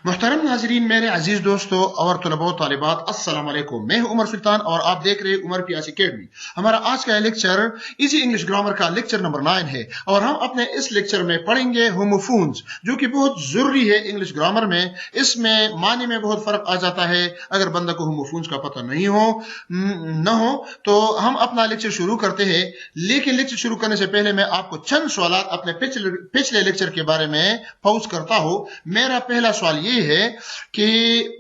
محترم ناظرین، میرے عزیز دوستوں اور طلباء و طالبات، السلام علیکم۔ میں ہوں عمر سلطان اور آپ دیکھ رہے عمر پیاس اکیڈمی۔ ہمارا آج کا لیکچر ایزی انگلش گرامر کا لیکچر نمبر 9 ہے اور ہم اپنے اس لیکچر میں پڑھیں گے ہوموفونز، جو کہ بہت ضروری ہے انگلش گرامر میں۔ اس میں معنی میں بہت فرق آ جاتا ہے اگر بندہ کو ہوموفونز کا پتہ نہ ہو تو ہم اپنا لیکچر شروع کرتے ہیں۔ لیکن لیکچر شروع کرنے سے پہلے میں آپ کو چند سوالات اپنے پچھلے لیکچر کے بارے میں پوز کرتا ہوں۔ میرا پہلا سوال یہ ہے کہ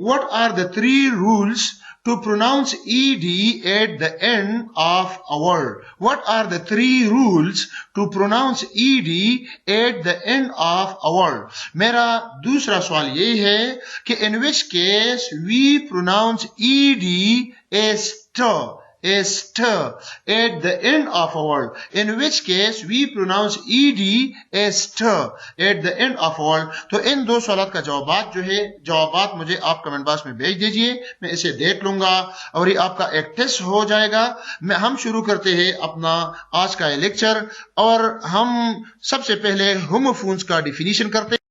what are the 3 rules to pronounce ed at the end of a word? What are the 3 rules to pronounce ed at the end of a word? میرا دوسرا سوال یہ ہے کہ in which case we pronounce ed as t at the end of a word. In which case we pronounce ed as t at the end of a word. تو ان دو سوالات کا جوابات مجھے آپ کمنٹ باکس میں بھیج دیجئے، میں اسے دیکھ لوں گا اور یہ آپ کا ایک ٹیسٹ ہو جائے گا۔ ہم شروع کرتے ہیں اپنا آج کا یہ لیکچر اور ہم سب سے پہلے ہوموفونز کا ڈیفینیشن کرتے ہیں۔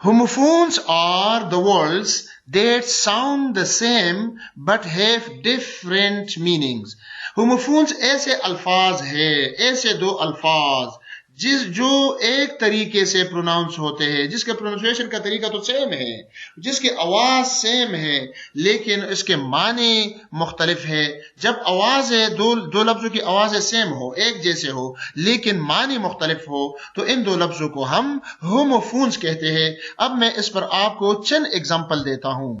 Homophones are the words that sound the same but have different meanings. Homophones ایسے الفاظ ہیں، ایسے دو الفاظ جو ایک طریقے سے پروناؤنس ہوتے ہیں، جس کے پروننسیشن کا طریقہ تو سیم ہے، جس کی آواز سیم ہے، لیکن اس کے معنی مختلف ہے۔ جب آوازیں دو لفظوں کی آوازیں سیم ہو، ایک جیسے ہو، لیکن معنی مختلف ہو، تو ان دو لفظوں کو ہم ہوموفونز کہتے ہیں۔ اب میں اس پر آپ کو چند ایگزامپل دیتا ہوں۔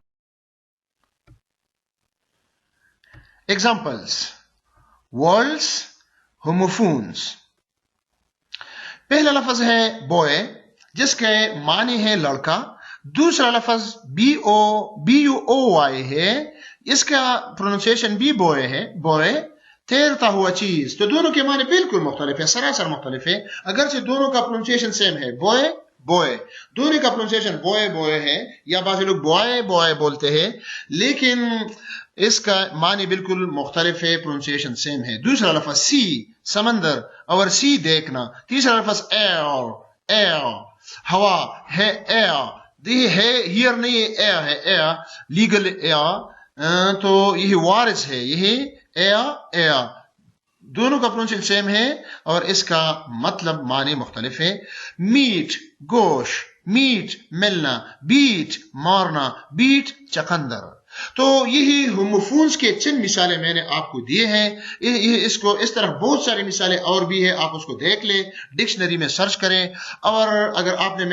Examples: words homophones۔ پہلا لفظ ہے بوائے، جس کے معنی ہے لڑکا۔ دوسرا لفظ B-U-O-Y ہے، اس کا پروننسیشن بھی بوائے ہے، بوائے، تیرتا ہوا چیز۔ تو دونوں کے معنی بالکل مختلف ہے، سراسر مختلف ہے، اگرچہ دونوں کا پروننسیشن سیم ہے، بوائے بوائے، دونوں کا پروننسیشن بوائے بوائے ہے، یا بعض لوگ بوائے بوائے بولتے ہیں، لیکن اس کا معنی بالکل مختلف ہے، پروننسیشن سیم ہے۔ دوسرا لفظ سی، سمندر، اور سی دیکھنا۔ تیسرا لفظ ایئر، ہوا ہے، ایئر ہے، ہیئر نہیں ہے، ایئر ہے، ایئر لیگل ایئر، تو یہ وارث ہے، یہ ایئر، دونوں کا پروننسیشن سیم ہے اور اس کا مطلب معنی مختلف ہے۔ میٹ، گوشت، میٹ ملنا، بیٹ مارنا، بیٹ چقندر۔ تو یہی ہوموفونز کے چند مثالیں میں نے آپ کو دیے ہیں۔ اس طرح بہت ساری مثالیں اور بھی ہیں، آپ اس کو دیکھ لیں، ڈکشنری میں سرچ کریں۔ اور اگر آپ نے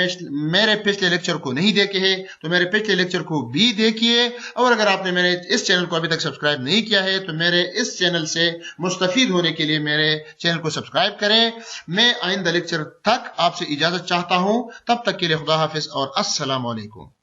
میرے پچھلے لیکچر کو نہیں دیکھے ہیں تو میرے پچھلے لیکچر کو بھی دیکھیے، اور اگر آپ نے میرے اس چینل کو ابھی تک سبسکرائب نہیں کیا ہے تو میرے اس چینل سے مستفید ہونے کے لیے میرے چینل کو سبسکرائب کریں۔ میں آئندہ لیکچر تک آپ سے اجازت چاہتا ہوں، تب تک کے لیے خدا حافظ اور السلام علیکم۔